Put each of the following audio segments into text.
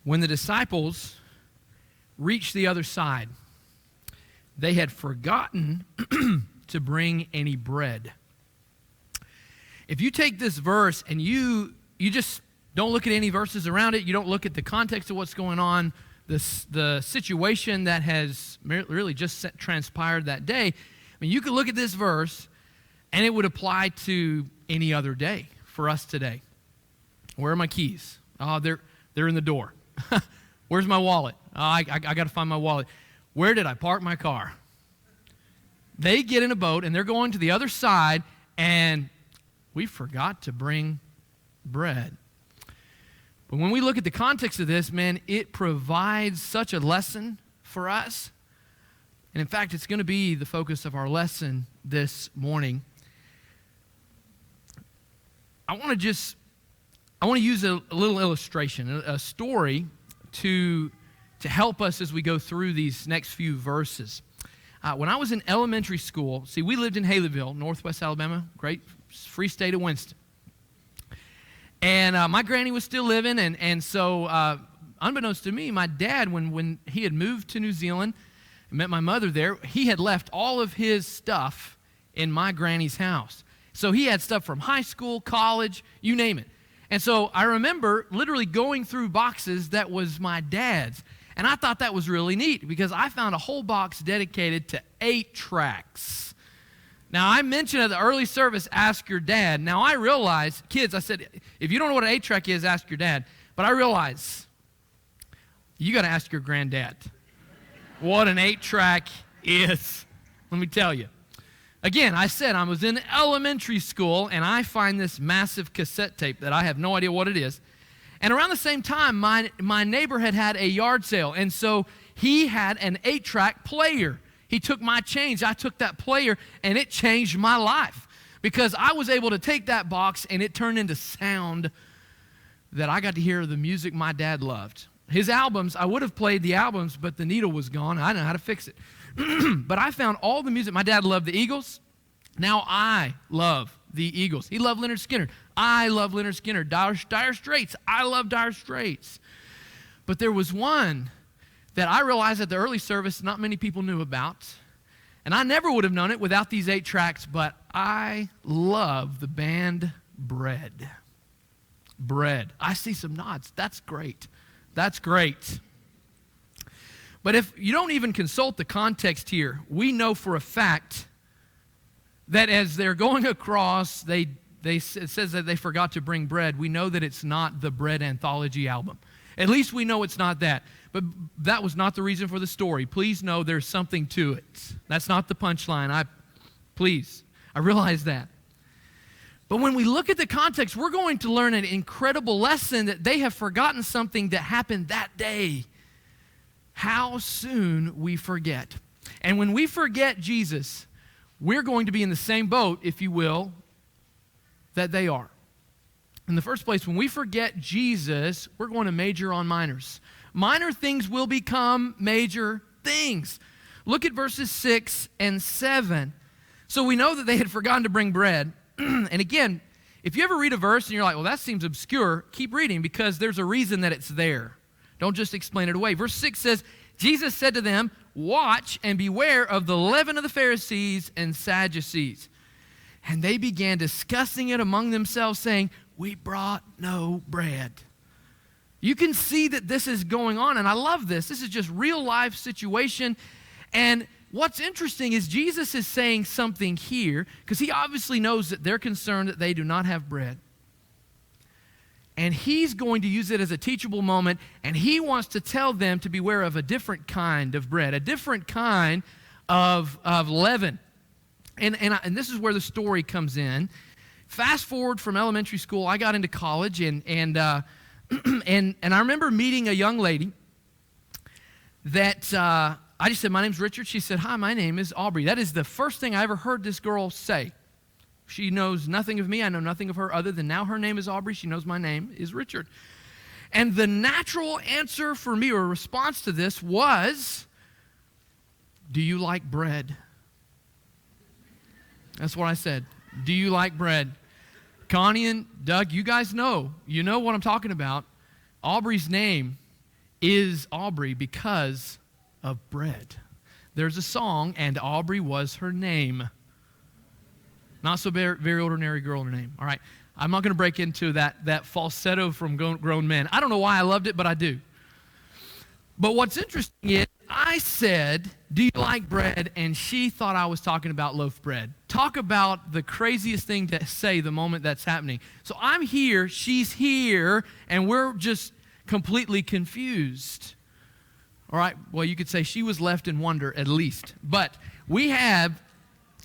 When the disciples reached the other side, they had forgotten to bring any bread. If you take this verse and you just don't look at any verses around it, you don't look at the context of what's going on, the situation that has really just transpired that day, I mean, you could look at this verse and it would apply to any other day for us today. Where are my keys? Oh, they're in the door. Where's my wallet? Oh, I got to find my wallet. Where did I park my car? They get in a boat and they're going to the other side, and we forgot to bring bread. But when we look at the context of this, man, it provides such a lesson for us. And in fact, it's going to be the focus of our lesson this morning. I want to use a little illustration, a story to help us as we go through these next few verses. When I was in elementary school, see, we lived in Haleyville, Northwest Alabama, great free state of Winston. And my granny was still living, and so unbeknownst to me, my dad, when he had moved to New Zealand and met my mother there, he had left all of his stuff in my granny's house. So he had stuff from high school, college, you name it. And so I remember literally going through boxes that was my dad's. And I thought that was really neat because I found a whole box dedicated to 8 tracks. Now, I mentioned at the early service, ask your dad. Now, I realize, kids, I said, if you don't know what an 8-track is, ask your dad. But I realize you got to ask your granddad what an 8-track is. Let me tell you. Again, I said I was in elementary school, and I find this massive cassette tape that I have no idea what it is. And around the same time, my neighbor had a yard sale, and so he had an 8-track player. He took my change. I took that player, and it changed my life because I was able to take that box, and it turned into sound that I got to hear the music my dad loved. His albums, I would have played the albums, but the needle was gone. I didn't know how to fix it. But I found all the music. My dad loved the Eagles. Now I love the Eagles. He loved Leonard Skinner. I love Leonard Skinner. Dire Straits. I love Dire Straits. But there was one that I realized at the early service not many people knew about. And I never would have known it without these 8 tracks, but I love the band Bread. Bread. I see some nods. That's great. That's great. But if you don't even consult the context here, we know for a fact that as they're going across, it says that they forgot to bring bread. We know that it's not the Bread Anthology album. At least we know it's not that. But that was not the reason for the story. Please know there's something to it. That's not the punchline. I realize that. But when we look at the context, we're going to learn an incredible lesson that they have forgotten something that happened that day. How soon we forget. And when we forget Jesus, we're going to be in the same boat, if you will, that they are. In the first place, when we forget Jesus, we're going to major on minors. Minor things will become major things. Look at verses 6 and 7. So we know that they had forgotten to bring bread. And again, if you ever read a verse and you're like, well, that seems obscure, keep reading because there's a reason that it's there. Don't just explain it away. Verse 6 says, Jesus said to them, watch and beware of the leaven of the Pharisees and Sadducees. And they began discussing it among themselves, saying, we brought no bread. You can see that this is going on, and I love this. This is just real life situation. And what's interesting is Jesus is saying something here, because he obviously knows that they're concerned that they do not have bread. And he's going to use it as a teachable moment, and he wants to tell them to beware of a different kind of bread, a different kind of leaven. And this is where the story comes in. Fast forward from elementary school, I got into college, and I remember meeting a young lady that I just said, my name's Richard. She said, hi, my name is Aubrey. That is the first thing I ever heard this girl say. She knows nothing of me. I know nothing of her other than now her name is Aubrey. She knows my name is Richard. And the natural answer for me, or response to this, was, do you like bread? That's what I said. Do you like bread? Connie and Doug, you guys know. You know what I'm talking about. Aubrey's name is Aubrey because of bread. There's a song, and Aubrey was her name. Not so very ordinary girl in her name. All right, I'm not going to break into that falsetto from grown men. I don't know why I loved it, but I do. But what's interesting is I said, do you like bread? And she thought I was talking about loaf bread. Talk about the craziest thing to say the moment that's happening. So I'm here, she's here, and we're just completely confused. All right, well, you could say she was left in wonder at least. But we had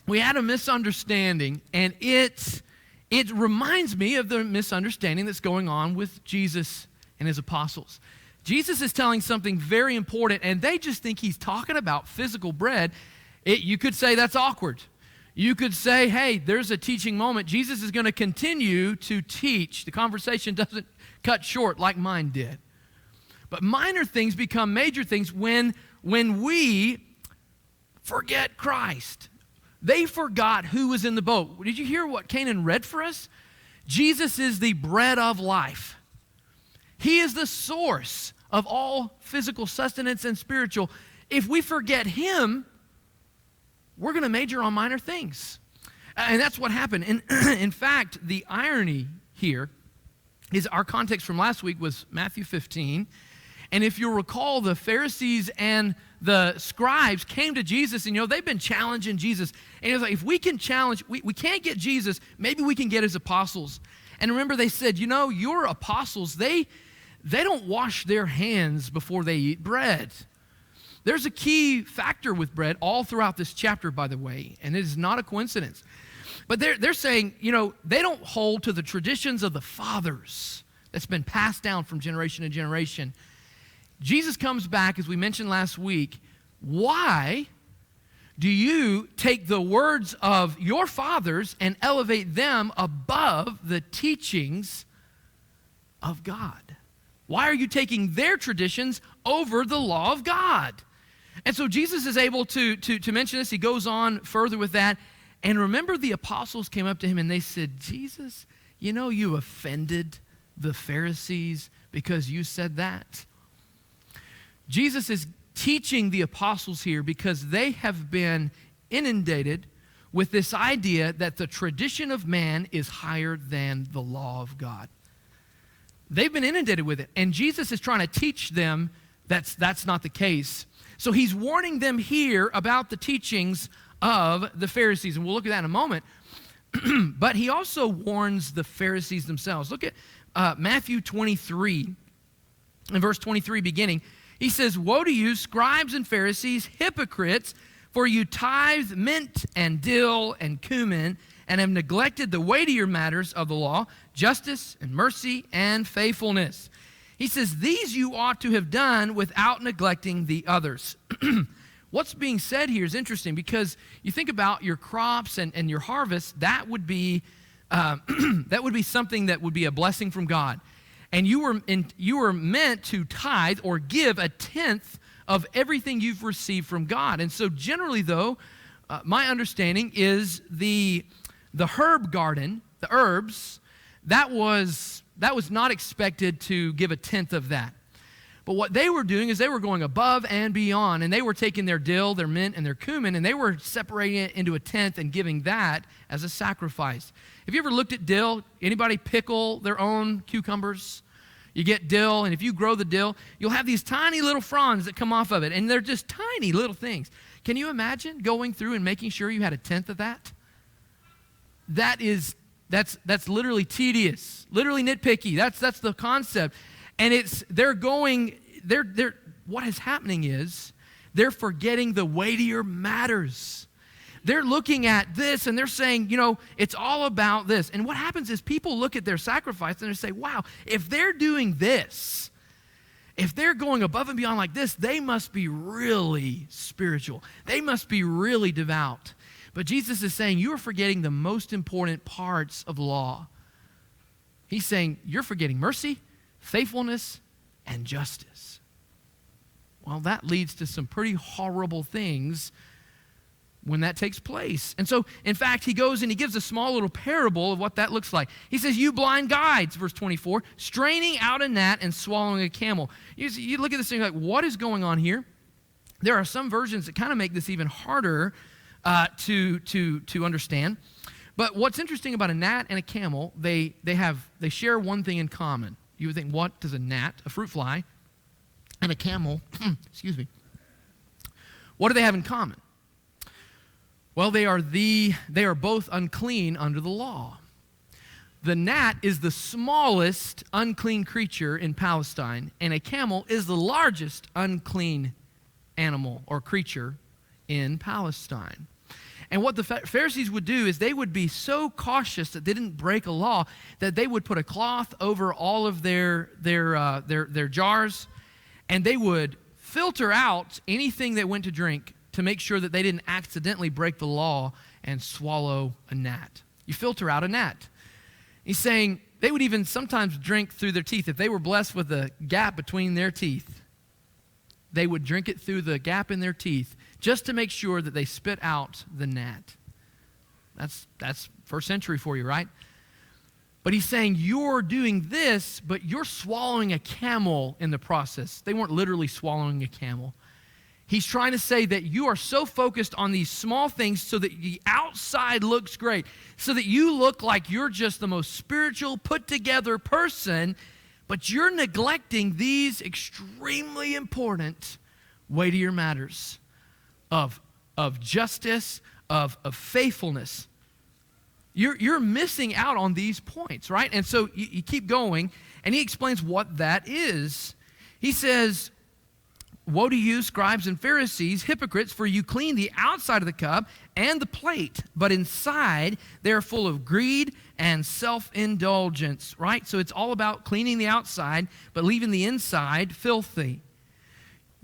a misunderstanding, and it reminds me of the misunderstanding that's going on with Jesus and his apostles. Jesus is telling something very important, and they just think he's talking about physical bread. You could say that's awkward. You could say, hey, there's a teaching moment. Jesus is going to continue to teach. The conversation doesn't cut short like mine did. But minor things become major things when we forget Christ. They forgot who was in the boat. Did you hear what Canaan read for us? Jesus is the bread of life. He is the source of all physical sustenance and spiritual. If we forget him, we're going to major on minor things. And that's what happened. And in fact, the irony here is our context from last week was Matthew 15. And if you'll recall, the Pharisees and the scribes came to Jesus, and they've been challenging Jesus. And he was like, if we can challenge, we can't get Jesus, maybe we can get his apostles. And remember, they said, your apostles, they don't wash their hands before they eat bread. There's a key factor with bread all throughout this chapter, by the way, and it is not a coincidence. But they're saying, they don't hold to the traditions of the fathers that's been passed down from generation to generation. Jesus comes back, as we mentioned last week. Why do you take the words of your fathers and elevate them above the teachings of God? Why are you taking their traditions over the law of God? And so Jesus is able to mention this. He goes on further with that. And remember, the apostles came up to him and they said, Jesus, you offended the Pharisees because you said that. Jesus is teaching the apostles here because they have been inundated with this idea that the tradition of man is higher than the law of God. They've been inundated with it, and Jesus is trying to teach them that's not the case. So he's warning them here about the teachings of the Pharisees, and we'll look at that in a moment. But he also warns the Pharisees themselves. Look at Matthew 23, in verse 23 beginning. He says, woe to you, scribes and Pharisees, hypocrites, for you tithe mint and dill and cumin, and have neglected the weightier matters of the law, justice and mercy and faithfulness. He says, these you ought to have done without neglecting the others. What's being said here is interesting because you think about your crops and your harvest, that would be something that would be a blessing from God. And you were meant to tithe or give a tenth of everything you've received from God. And so generally, though, my understanding is the herb garden, the herbs, that was not expected to give a tenth of that. But what they were doing is they were going above and beyond, and they were taking their dill, their mint, and their cumin, and they were separating it into a tenth and giving that as a sacrifice. Have you ever looked at dill? Anybody pickle their own cucumbers? You get dill, and if you grow the dill, you'll have these tiny little fronds that come off of it, and they're just tiny little things. Can you imagine going through and making sure you had a tenth of that? That's literally tedious, literally nitpicky. That's the concept. And what is happening is they're forgetting the weightier matters. They're looking at this and they're saying, it's all about this. And what happens is people look at their sacrifice and they say, wow, if they're doing this, if they're going above and beyond like this, they must be really spiritual. They must be really devout. But Jesus is saying, you are forgetting the most important parts of the law. He's saying, you're forgetting mercy, faithfulness, and justice. Well, that leads to some pretty horrible things when that takes place. And so, in fact, he goes and he gives a small little parable of what that looks like. He says, you blind guides, verse 24, straining out a gnat and swallowing a camel. You look at this thing like, what is going on here? There are some versions that kind of make this even harder to understand. But what's interesting about a gnat and a camel, they share one thing in common. You would think, what does a gnat, a fruit fly, and a camel, excuse me, what do they have in common? Well, they are both unclean under the law. The gnat is the smallest unclean creature in Palestine, and a camel is the largest unclean animal or creature in Palestine. And what the Pharisees would do is they would be so cautious that they didn't break a law that they would put a cloth over all of their jars, and they would filter out anything they went to drink to make sure that they didn't accidentally break the law and swallow a gnat. You filter out a gnat. He's saying they would even sometimes drink through their teeth. If they were blessed with a gap between their teeth, they would drink it through the gap in their teeth just to make sure that they spit out the gnat. That's first century for you, right? But he's saying you're doing this, but you're swallowing a camel in the process. They weren't literally swallowing a camel. He's trying to say that you are so focused on these small things so that the outside looks great, so that you look like you're just the most spiritual, put-together person, but you're neglecting these extremely important weightier matters of justice, of faithfulness. You're missing out on these points, right? And so you keep going, and he explains what that is. He says, woe to you, scribes and Pharisees, hypocrites, for you clean the outside of the cup and the plate, but inside they are full of greed and self-indulgence, right? So it's all about cleaning the outside, but leaving the inside filthy.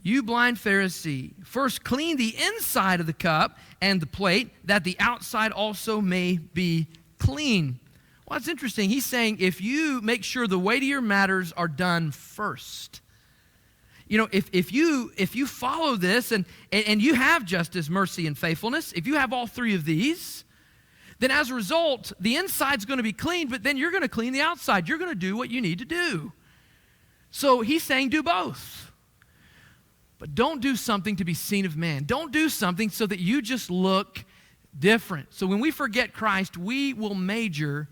You blind Pharisee, first clean the inside of the cup and the plate, that the outside also may be clean. Well, that's interesting. He's saying if you make sure the weightier matters are done first, you know, if you follow this and you have justice, mercy, and faithfulness, if you have all three of these, then as a result, the inside's going to be clean, but then you're going to clean the outside. You're going to do what you need to do. So he's saying do both. But don't do something to be seen of man. Don't do something so that you just look different. So when we forget Christ, we will major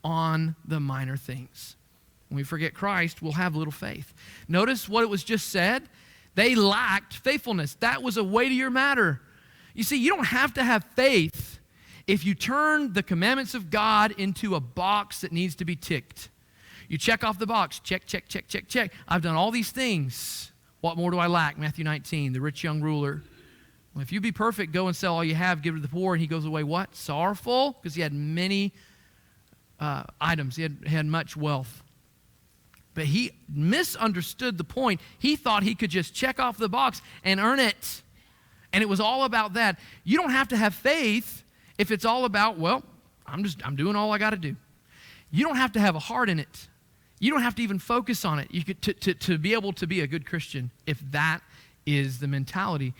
on the minor things. When we forget Christ, we'll have little faith. Notice what it was just said. They lacked faithfulness. That was a weightier matter. You see, you don't have to have faith if you turn the commandments of God into a box that needs to be ticked. You check off the box. Check, check, check, check, check. I've done all these things. What more do I lack? Matthew 19, the rich young ruler. Well, if you be perfect, go and sell all you have, give it to the poor. And he goes away what? Sorrowful? Because he had many items. He had much wealth. But he misunderstood the point. He thought he could just check off the box and earn it. And it was all about that. You don't have to have faith if it's all about, well, I'm doing all I got to do. You don't have to have a heart in it. You don't have to even focus on it. You could to be able to be a good Christian if that is the mentality.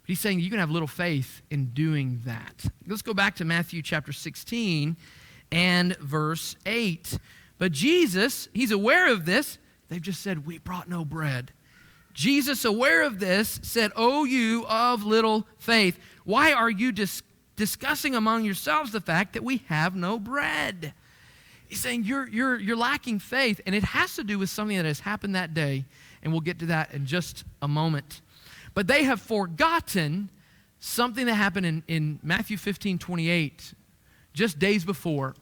He's saying you can have little faith in doing that. Let's go back to Matthew chapter 16 and verse 8. But Jesus, he's aware of this. They've just said, we brought no bread. Jesus, aware of this, said, O you of little faith, why are you discussing among yourselves the fact that we have no bread? He's saying you're lacking faith, and it has to do with something that has happened that day, and we'll get to that in just a moment. But they have forgotten something that happened in Matthew 15:28, just days before.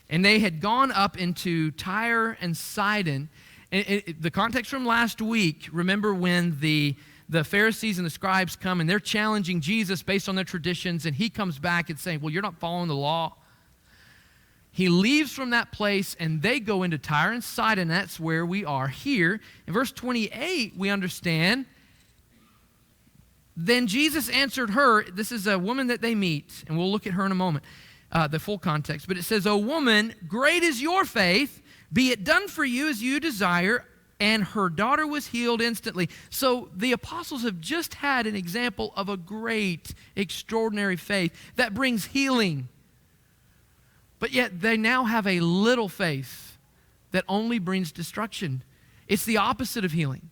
And they had gone up into Tyre and Sidon. And the context from last week, remember when the Pharisees and the scribes come and they're challenging Jesus based on their traditions, and he comes back and saying, well, you're not following the law. He leaves from that place, and they go into Tyre and Sidon. That's where we are here. In verse 28, we understand, then Jesus answered her. This is a woman that they meet, and we'll look at her in a moment, the full context. But it says, O woman, great is your faith. Be it done for you as you desire. and her daughter was healed instantly. So the apostles have just had an example of a great, extraordinary faith that brings healing. But yet they now have a little faith that only brings destruction. It's the opposite of healing.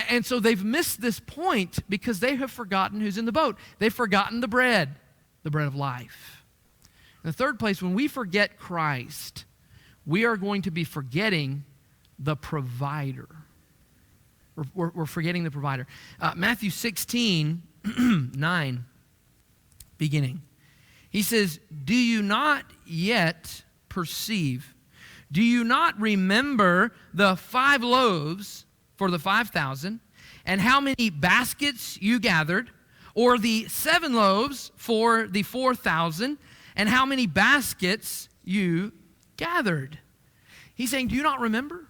And so they've missed this point because they have forgotten who's in the boat. They've forgotten the bread of life. In the third place, when we forget Christ, we are going to be forgetting the provider. We're forgetting the provider. Matthew 16, 9, beginning. He says, "Do you not yet perceive? Do you not remember the 5 loaves for the 5,000, and how many baskets you gathered, or the 7 loaves for the 4,000, and how many baskets you gathered?" He's saying, do you not remember?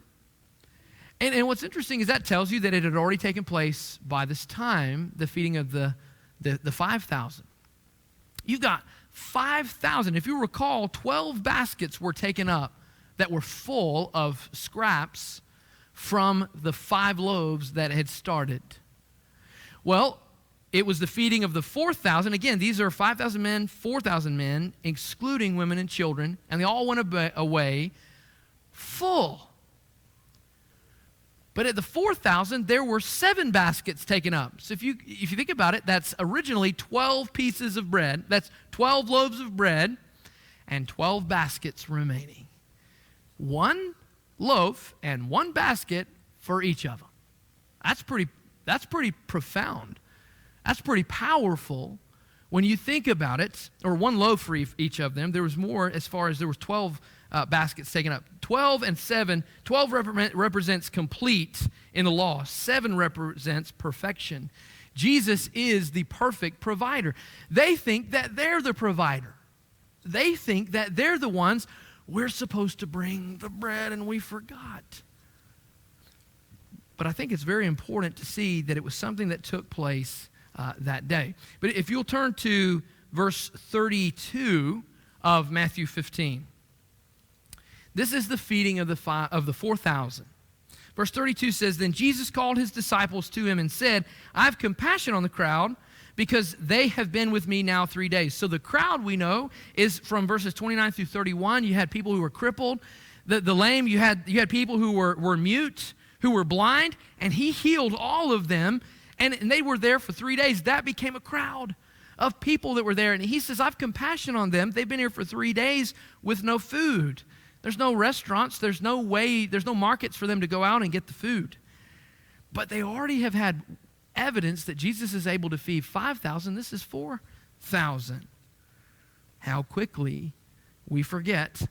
And what's interesting is that tells you that it had already taken place by this time, the feeding of the 5,000. You've got 5,000. If you recall, 12 baskets were taken up that were full of scraps from the 5 loaves that had started. Well, it was the feeding of the 4,000. Again, these are 5,000 men, 4,000 men, excluding women and children, and they all went away full. But at the 4,000, there were 7 baskets taken up. So if you think about it, that's originally 12 pieces of bread. That's 12 loaves of bread and 12 baskets remaining. 1 loaf and 1 basket for each of them. That's pretty profound. That's pretty powerful when you think about it. Or 1 loaf for each of them. There was more as far as there was 12 baskets taken up. 12 and 7. 12 represents complete in the law. 7 represents perfection. Jesus is the perfect provider. They think that they're the provider. They think that they're the ones, we're supposed to bring the bread and we forgot. But I think it's very important to see that it was something that took place that day. But if you'll turn to verse 32 of Matthew 15. This is the feeding of the 4,000. Verse 32 says, "Then Jesus called his disciples to him and said, I have compassion on the crowd because they have been with me now 3 days." So the crowd, we know, is from verses 29 through 31. You had people who were crippled, the lame. You had people who were mute, who were blind, and he healed all of them. And they were there for 3 days. That became a crowd of people that were there. And he says, I have compassion on them. They've been here for 3 days with no food. There's no restaurants. There's no markets for them to go out and get the food. But they already have had evidence that Jesus is able to feed 5,000. This is 4,000. How quickly we forget.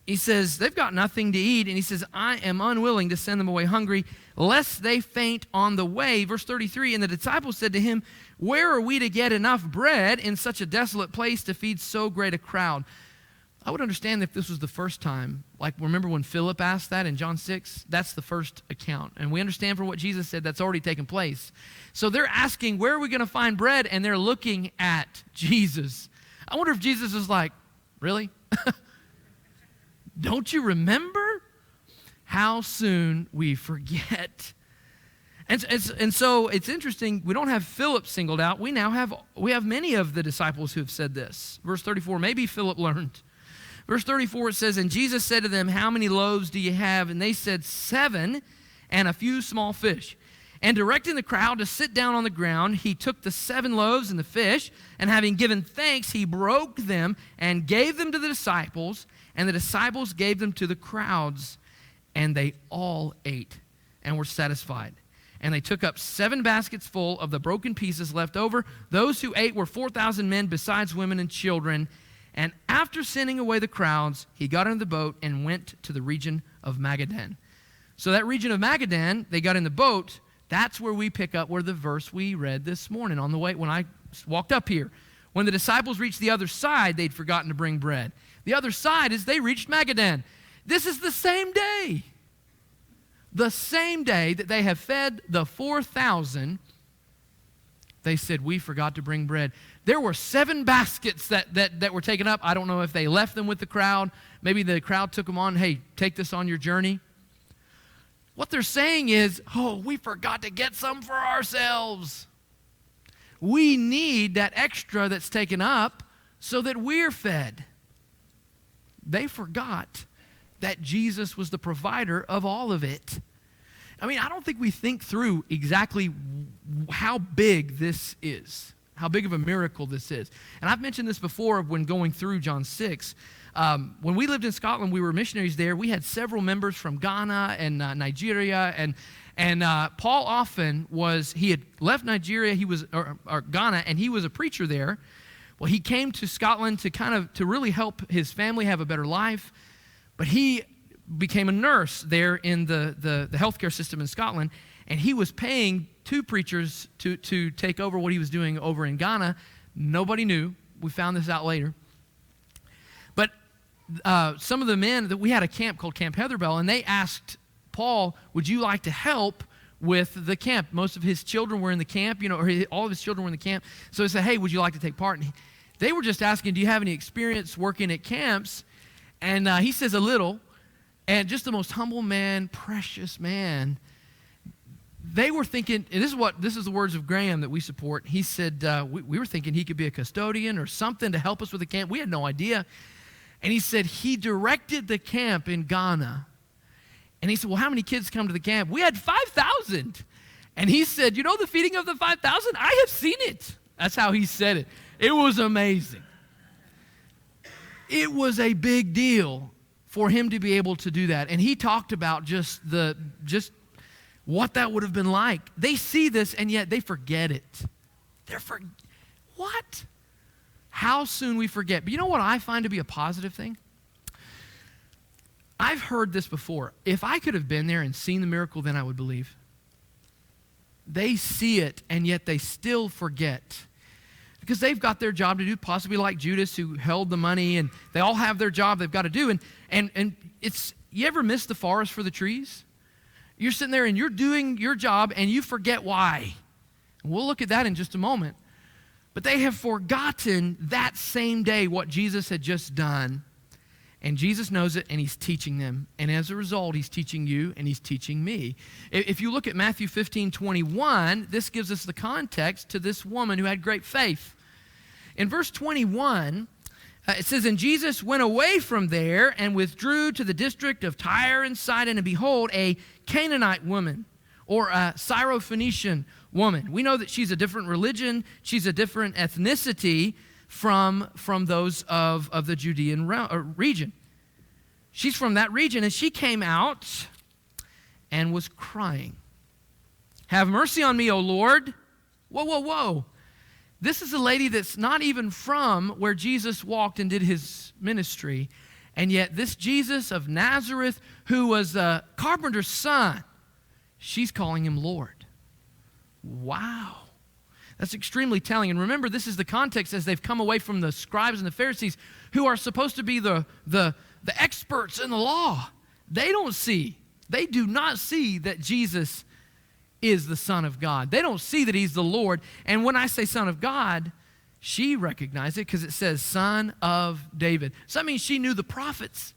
He says, they've got nothing to eat. And he says, I am unwilling to send them away hungry, lest they faint on the way. Verse 33, and the disciples said to him, where are we to get enough bread in such a desolate place to feed so great a crowd? I would understand if this was the first time. Like, remember when Philip asked that in John 6? That's the first account. And we understand from what Jesus said that's already taken place. So they're asking, where are we going to find bread? And they're looking at Jesus. I wonder if Jesus is like, really? Don't you remember? How soon we forget. And so it's interesting, we don't have Philip singled out. We have many of the disciples who have said this. Verse 34, maybe Philip learned. Verse 34, it says, and Jesus said to them, how many loaves do you have? And they said, 7 and a few small fish. And directing the crowd to sit down on the ground, he took the 7 loaves and the fish, and having given thanks, he broke them and gave them to the disciples, and the disciples gave them to the crowds, and they all ate and were satisfied. And they took up 7 baskets full of the broken pieces left over. Those who ate were 4,000 men, besides women and children. And after sending away the crowds, he got into the boat and went to the region of Magadan. So that region of Magadan, they got in the boat. That's where we pick up where the verse we read this morning on the way when I walked up here. When the disciples reached the other side, they'd forgotten to bring bread. The other side is they reached Magadan. This is the same day. The same day that they have fed the 4,000, they said, we forgot to bring bread. There were 7 baskets that were taken up. I don't know if they left them with the crowd. Maybe the crowd took them on. Hey, take this on your journey. What they're saying is, oh, we forgot to get some for ourselves. We need that extra that's taken up so that we're fed. They forgot that Jesus was the provider of all of it. I mean, I don't think we think through exactly how big this is, how big of a miracle this is. And I've mentioned this before when going through John 6. When we lived in Scotland, we were missionaries there. We had several members from Ghana and Nigeria, and Paul often he had left Nigeria, or Ghana, and he was a preacher there. Well, he came to Scotland to really help his family have a better life, but he became a nurse there in the healthcare system in Scotland, and he was paying two preachers to take over what he was doing over in Ghana. Nobody knew. We found this out later. But some of the men, we had a camp called Camp Heatherbell, and they asked Paul, would you like to help with the camp? Most of his children were in the camp, or all of his children were in the camp. So he said, hey, would you like to take part? And they were just asking, do you have any experience working at camps? And he says, a little. And just the most humble man, precious man. They were thinking, and this is the words of Graham that we support. He said, we were thinking he could be a custodian or something to help us with the camp. We had no idea. And he said he directed the camp in Ghana. And he said, well, how many kids come to the camp? We had 5,000. And he said, the feeding of the 5,000? I have seen it. That's how he said it. It was amazing. It was a big deal for him to be able to do that. And he talked about just what that would have been like. They see this, and yet they forget it. What? How soon we forget. But you know what I find to be a positive thing? I've heard this before. If I could have been there and seen the miracle, then I would believe. They see it, and yet they still forget. Because they've got their job to do, possibly like Judas who held the money, and they all have their job they've got to do. And it's, you ever miss the forest for the trees? You're sitting there and you're doing your job and you forget why. And we'll look at that in just a moment. But they have forgotten that same day what Jesus had just done. And Jesus knows it, and he's teaching them. And as a result, he's teaching you, and he's teaching me. If you look at Matthew 15:21, this gives us the context to this woman who had great faith. In verse 21, it says, and Jesus went away from there and withdrew to the district of Tyre and Sidon, and behold, a Canaanite woman, or a Syrophoenician woman. We know that she's a different religion. She's a different ethnicity from those of the Judean region. She's from that region, and she came out and was crying. Have mercy on me, O Lord. Whoa, whoa, whoa. This is a lady that's not even from where Jesus walked and did his ministry, and yet this Jesus of Nazareth, who was a carpenter's son, she's calling him Lord. Wow. That's extremely telling. And remember, this is the context as they've come away from the scribes and the Pharisees, who are supposed to be the experts in the law. They do not see that Jesus is the Son of God. They don't see that he's the Lord. And when I say Son of God, she recognized it because it says Son of David. So that means she knew the prophets.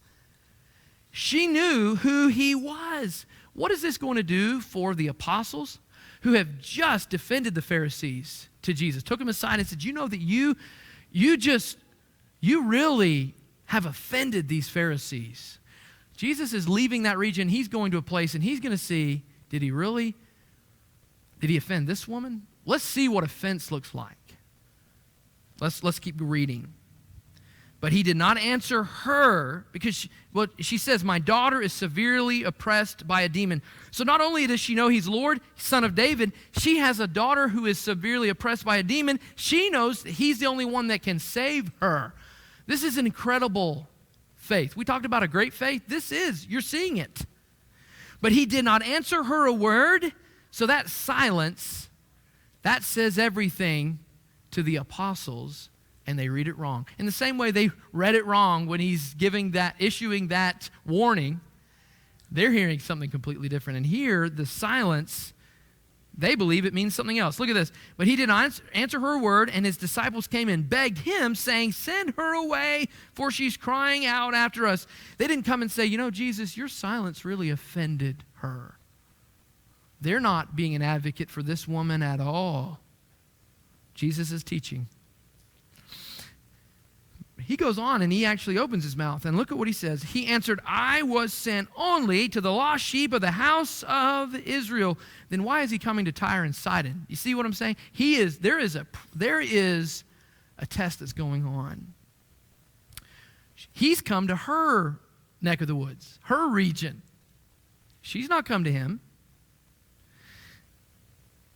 She knew who he was. What is this going to do for the apostles who have just defended the Pharisees to Jesus? Took him aside and said, you know that you really have offended these Pharisees. Jesus is leaving that region. He's going to a place, and he's going to see, did he offend this woman? Let's see what offense looks like. Let's keep reading. But he did not answer her because she says, my daughter is severely oppressed by a demon. So not only does she know he's Lord, Son of David, she has a daughter who is severely oppressed by a demon. She knows that he's the only one that can save her. This is an incredible faith. We talked about a great faith. You're seeing it. But he did not answer her a word. So that silence, that says everything to the apostles, and they read it wrong. In the same way they read it wrong when he's issuing that warning, they're hearing something completely different. And here, the silence, they believe it means something else. Look at this. But he did not answer her a word, and his disciples came and begged him, saying, send her away, for she's crying out after us. They didn't come and say, Jesus, your silence really offended her. They're not being an advocate for this woman at all. Jesus is teaching. He goes on and he actually opens his mouth. And look at what he says. He answered, I was sent only to the lost sheep of the house of Israel. Then why is he coming to Tyre and Sidon? You see what I'm saying? There is a test that's going on. He's come to her neck of the woods, her region. She's not come to him.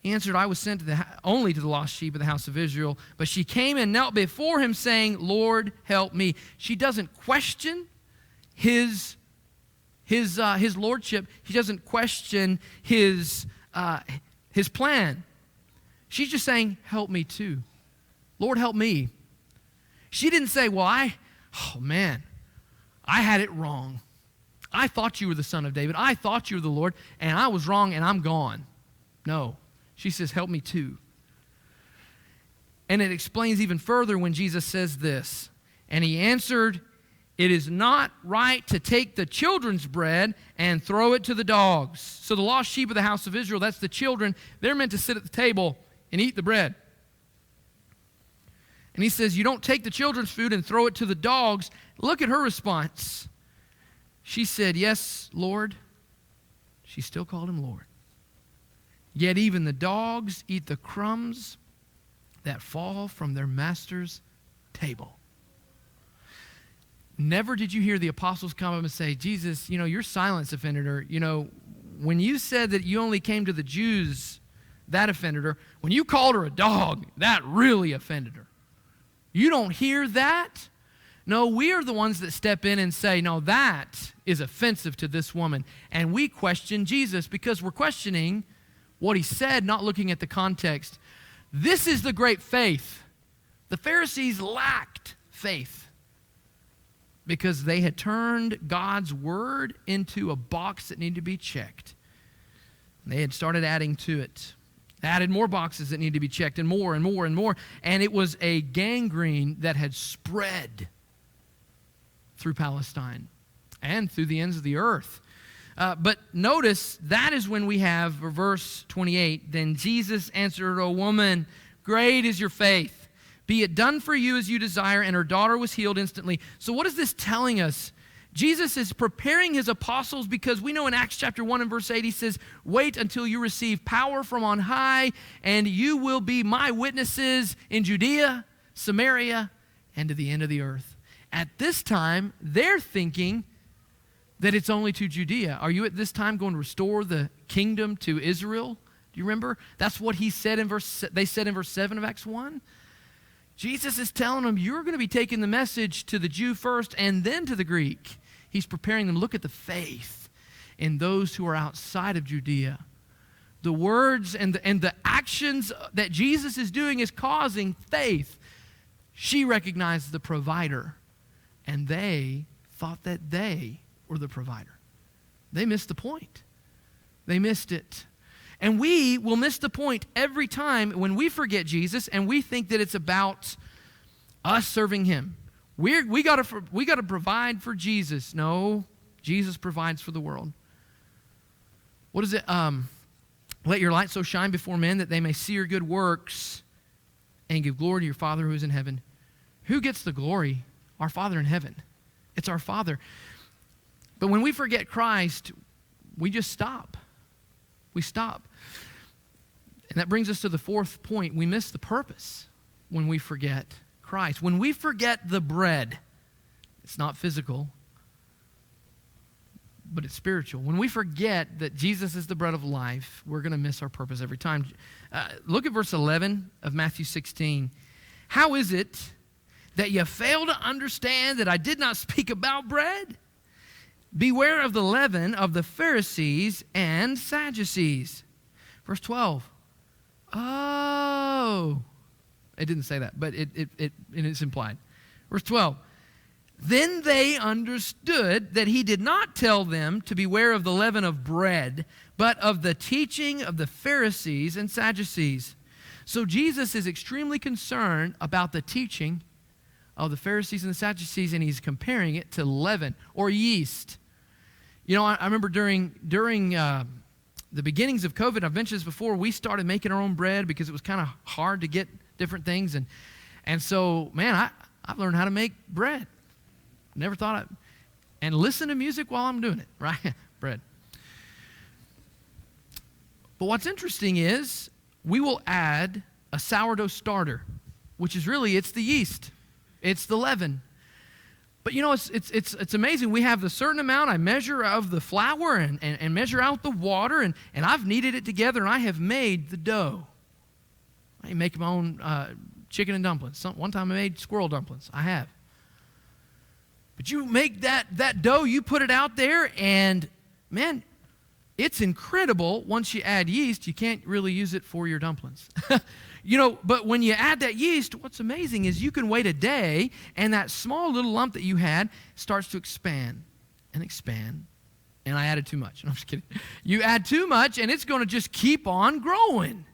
He answered, I was sent only to the lost sheep of the house of Israel. But she came and knelt before him, saying, Lord, help me. She doesn't question his lordship. She doesn't question his plan. She's just saying, help me too. Lord, help me. She didn't say, well, I had it wrong. I thought you were the Son of David. I thought you were the Lord, and I was wrong, and I'm gone. No. She says, help me too. And it explains even further when Jesus says this. And he answered, it is not right to take the children's bread and throw it to the dogs. So the lost sheep of the house of Israel, that's the children, they're meant to sit at the table and eat the bread. And he says, you don't take the children's food and throw it to the dogs. Look at her response. She said, yes, Lord. She still called him Lord. Yet even the dogs eat the crumbs that fall from their master's table. Never did you hear the apostles come up and say, Jesus, your silence offended her. When you said that you only came to the Jews, that offended her. When you called her a dog, that really offended her. You don't hear that? No, we are the ones that step in and say, no, that is offensive to this woman. And we question Jesus because we're questioning what he said, not looking at the context. This is the great faith. The Pharisees lacked faith because they had turned God's word into a box that needed to be checked. They had started adding to it. Added more boxes that needed to be checked, and more and more and more. And it was a gangrene that had spread through Palestine and through the ends of the earth. But notice, that is when we have verse 28. Then Jesus answered, O woman, great is your faith. Be it done for you as you desire. And her daughter was healed instantly. So what is this telling us? Jesus is preparing his apostles because we know in Acts chapter 1 and verse 8, he says, wait until you receive power from on high, and you will be my witnesses in Judea, Samaria, and to the end of the earth. At this time, they're thinking that it's only to Judea. Are you at this time going to restore the kingdom to Israel? Do you remember? That's what they said in verse 7 of Acts 1. Jesus is telling them, you're going to be taking the message to the Jew first and then to the Greek. He's preparing them. Look at the faith in those who are outside of Judea. The words and the actions that Jesus is doing is causing faith. She recognized the provider, and they thought that they were the provider. They missed the point. They missed it. And we will miss the point every time when we forget Jesus and we think that it's about us serving him. We got to provide for Jesus. No, Jesus provides for the world. What is it? Let your light so shine before men that they may see your good works and give glory to your Father who is in heaven. Who gets the glory? Our Father in heaven. It's our Father. But when we forget Christ, we just stop. We stop. And that brings us to the fourth point. We miss the purpose when we forget Christ. When we forget the bread, it's not physical, but it's spiritual. When we forget that Jesus is the bread of life, we're going to miss our purpose every time. Look at verse 11 of Matthew 16. How is it that you fail to understand that I did not speak about bread? Beware of the leaven of the Pharisees and Sadducees. Verse 12. Oh. It didn't say that, but it's implied. Verse 12. Then they understood that he did not tell them to beware of the leaven of bread, but of the teaching of the Pharisees and Sadducees. So Jesus is extremely concerned about the teaching of the Pharisees and the Sadducees, and he's comparing it to leaven or yeast. You know, I remember during the beginnings of COVID, I've mentioned this before, we started making our own bread because it was kind of hard to get different things. And so, man, I've learned how to make bread. Never thought and listen to music while I'm doing it, right? Bread. But what's interesting is we will add a sourdough starter, which is really, it's the yeast. It's the leaven. But you know, it's amazing. We have a certain amount I measure of the flour and measure out the water, and I've kneaded it together, and I have made the dough. I make my own chicken and dumplings. One time I made squirrel dumplings. I have. But you make that dough, you put it out there, and man, it's incredible. Once you add yeast, you can't really use it for your dumplings. But when you add that yeast, what's amazing is you can wait a day, and that small little lump that you had starts to expand and expand. And I added too much. No, I'm just kidding. You add too much, and it's going to just keep on growing.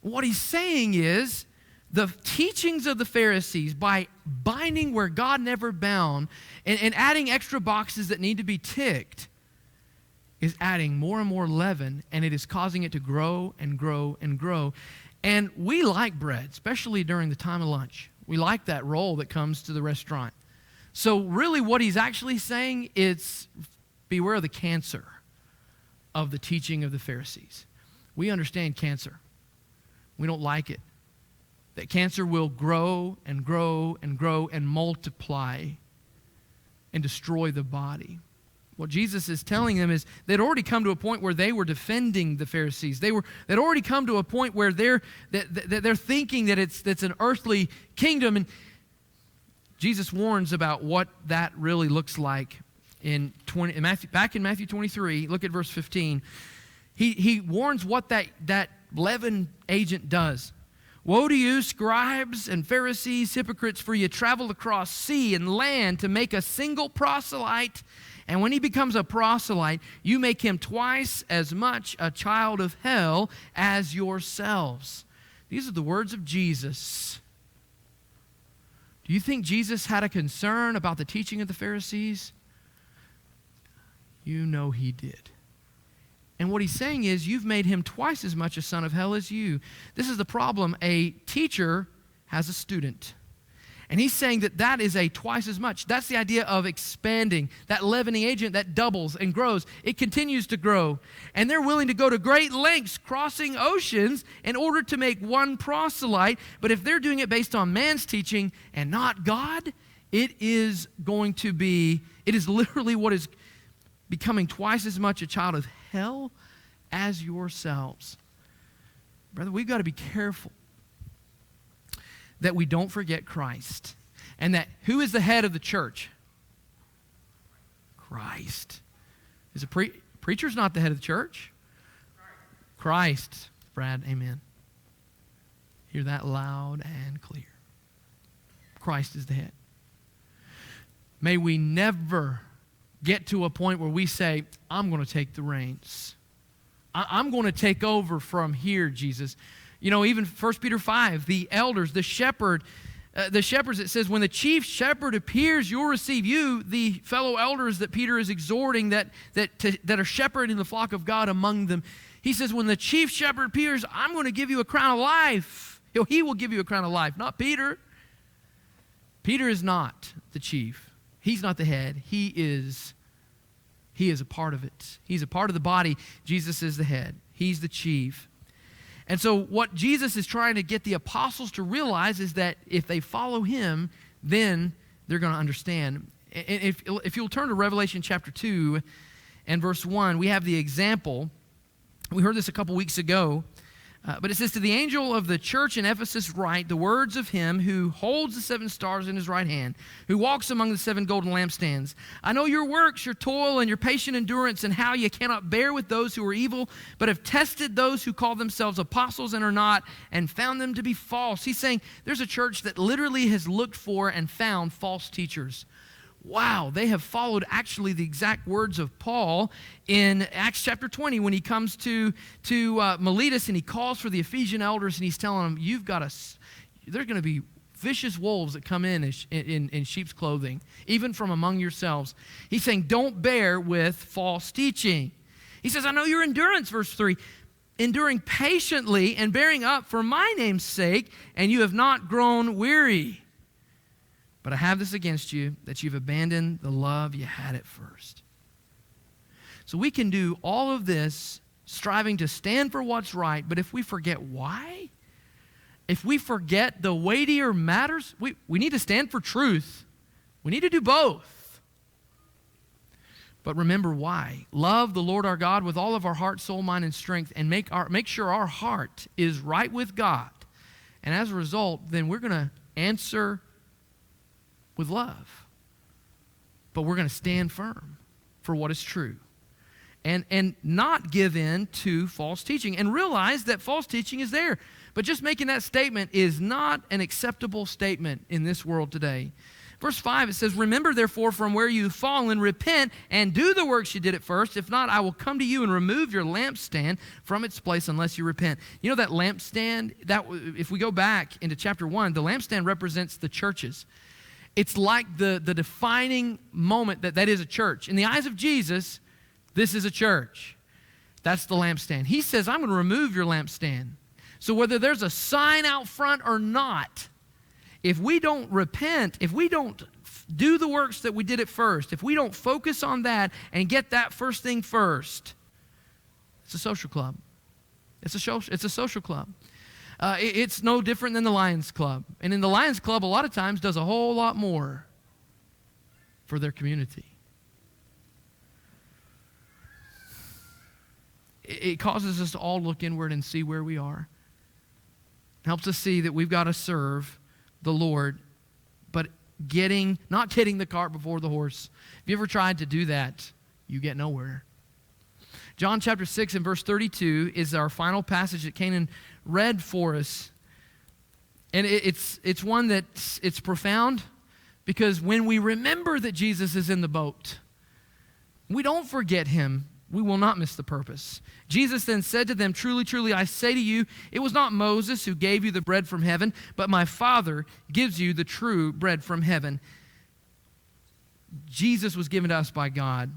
What he's saying is the teachings of the Pharisees, by binding where God never bound and adding extra boxes that need to be ticked, is adding more and more leaven, and it is causing it to grow and grow and grow. And we like bread, especially during the time of lunch. We like that roll that comes to the restaurant. So really what he's actually saying is beware of the cancer of the teaching of the Pharisees. We understand cancer. We don't like it. That cancer will grow and grow and grow and multiply and destroy the body. What Jesus is telling them is they'd already come to a point where they were defending the Pharisees. They'd already come to a point where they're thinking that it's an earthly kingdom. And Jesus warns about what that really looks like back in Matthew 23. Look at verse 15. He warns what that leaven agent does. Woe to you, scribes and Pharisees, hypocrites, for you traveled across sea and land to make a single proselyte. And when he becomes a proselyte, you make him twice as much a child of hell as yourselves. These are the words of Jesus. Do you think Jesus had a concern about the teaching of the Pharisees? You know he did. And what he's saying is, you've made him twice as much a son of hell as you. This is the problem. A teacher has a student. And he's saying that is a twice as much. That's the idea of expanding. That leavening agent that doubles and grows. It continues to grow. And they're willing to go to great lengths, crossing oceans, in order to make one proselyte. But if they're doing it based on man's teaching and not God, it is literally what is becoming twice as much a child of hell as yourselves. Brother, we've got to be careful that we don't forget Christ. And that who is the head of the church? Christ. Is preacher's not the head of the church? Christ. Brad, amen. Hear that loud and clear. Christ is the head. May we never get to a point where we say, I'm going to take the reins. I'm going to take over from here, Jesus. Even 1 Peter 5, the elders, the shepherds, it says, when the chief shepherd appears, you'll receive you, the fellow elders that Peter is exhorting that are shepherding the flock of God among them. He says, when the chief shepherd appears, I'm going to give you a crown of life. He will give you a crown of life, not Peter. Peter is not the chief. He's not the head. He is a part of it. He's a part of the body. Jesus is the head. He's the chief. And so what Jesus is trying to get the apostles to realize is that if they follow him, then they're going to understand. And if you'll turn to Revelation chapter 2 and verse 1, we have the example. We heard this a couple weeks ago. But it says, to the angel of the church in Ephesus write the words of him who holds the 7 stars in his right hand, who walks among the 7 golden lampstands. I know your works, your toil, and your patient endurance, and how you cannot bear with those who are evil, but have tested those who call themselves apostles and are not, and found them to be false. He's saying there's a church that literally has looked for and found false teachers. Wow, they have followed actually the exact words of Paul in Acts chapter 20 when he comes to Miletus and he calls for the Ephesian elders and he's telling them, there's going to be vicious wolves that come in sheep's clothing, even from among yourselves. He's saying, don't bear with false teaching. He says, I know your endurance, verse 3, enduring patiently and bearing up for my name's sake, and you have not grown weary. But I have this against you, that you've abandoned the love you had at first. So we can do all of this striving to stand for what's right, but if we forget why, if we forget the weightier matters, we need to stand for truth. We need to do both. But remember why. Love the Lord our God with all of our heart, soul, mind, and strength, and make sure our heart is right with God. And as a result, then we're going to answer with love. But we're going to stand firm for what is true. And not give in to false teaching. And realize that false teaching is there. But just making that statement is not an acceptable statement in this world today. Verse 5, it says, remember therefore from where you've fallen, repent, and do the works you did at first. If not, I will come to you and remove your lampstand from its place unless you repent. You know that lampstand, if we go back into chapter 1, the lampstand represents the churches. It's like the defining moment that is a church. In the eyes of Jesus, this is a church. That's the lampstand. He says, I'm going to remove your lampstand. So whether there's a sign out front or not, if we don't repent, if we don't do the works that we did at first, if we don't focus on that and get that first thing first, it's a social club. It's a social club. It's no different than the Lions Club. And in the Lions Club, a lot of times does a whole lot more for their community. It causes us to all look inward and see where we are. It helps us see that we've got to serve the Lord, but not getting the cart before the horse. If you ever tried to do that, you get nowhere. John chapter 6 and verse 32 is our final passage that Canaan read for us. And it's one it's profound, because when we remember that Jesus is in the boat, we don't forget him, we will not miss the purpose. Jesus then said to them, truly, truly, I say to you, it was not Moses who gave you the bread from heaven, but my Father gives you the true bread from heaven. Jesus was given to us by God.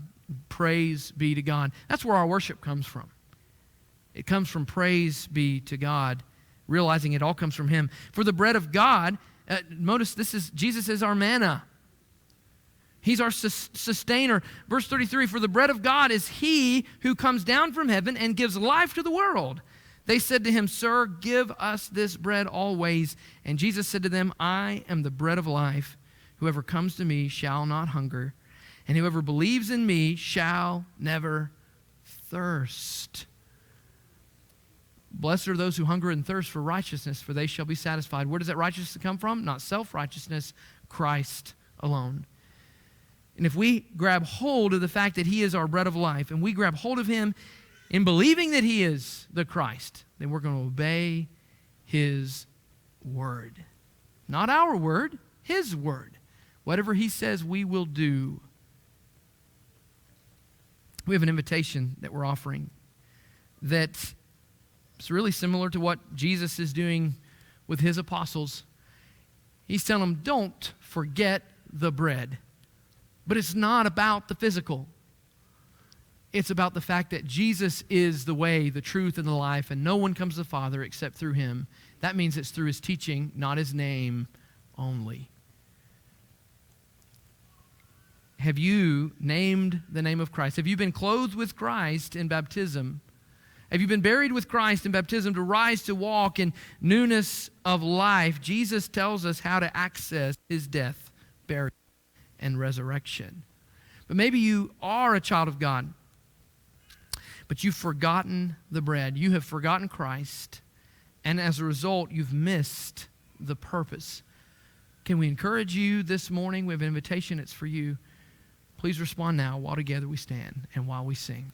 Praise be to God. That's where our worship comes from. It comes from praise be to God, realizing it all comes from him. For the bread of God, notice Jesus is our manna. He's our sustainer. Verse 33, for the bread of God is he who comes down from heaven and gives life to the world. They said to him, Sir, give us this bread always. And Jesus said to them, I am the bread of life. Whoever comes to me shall not hunger, and whoever believes in me shall never thirst. Blessed are those who hunger and thirst for righteousness, for they shall be satisfied. Where does that righteousness come from? Not self-righteousness, Christ alone. And if we grab hold of the fact that he is our bread of life, and we grab hold of him in believing that he is the Christ, then we're going to obey his word. Not our word, his word. Whatever he says, we will do. We have an invitation that we're offering that is really similar to what Jesus is doing with his apostles. He's telling them, don't forget the bread. But it's not about the physical. It's about the fact that Jesus is the way, the truth, and the life, and no one comes to the Father except through him. That means it's through his teaching, not his name only. Have you named the name of Christ? Have you been clothed with Christ in baptism? Have you been buried with Christ in baptism to rise to walk in newness of life? Jesus tells us how to access his death, burial, and resurrection. But maybe you are a child of God, but you've forgotten the bread. You have forgotten Christ, and as a result, you've missed the purpose. Can we encourage you this morning? We have an invitation. It's for you. Please respond now while together we stand and while we sing.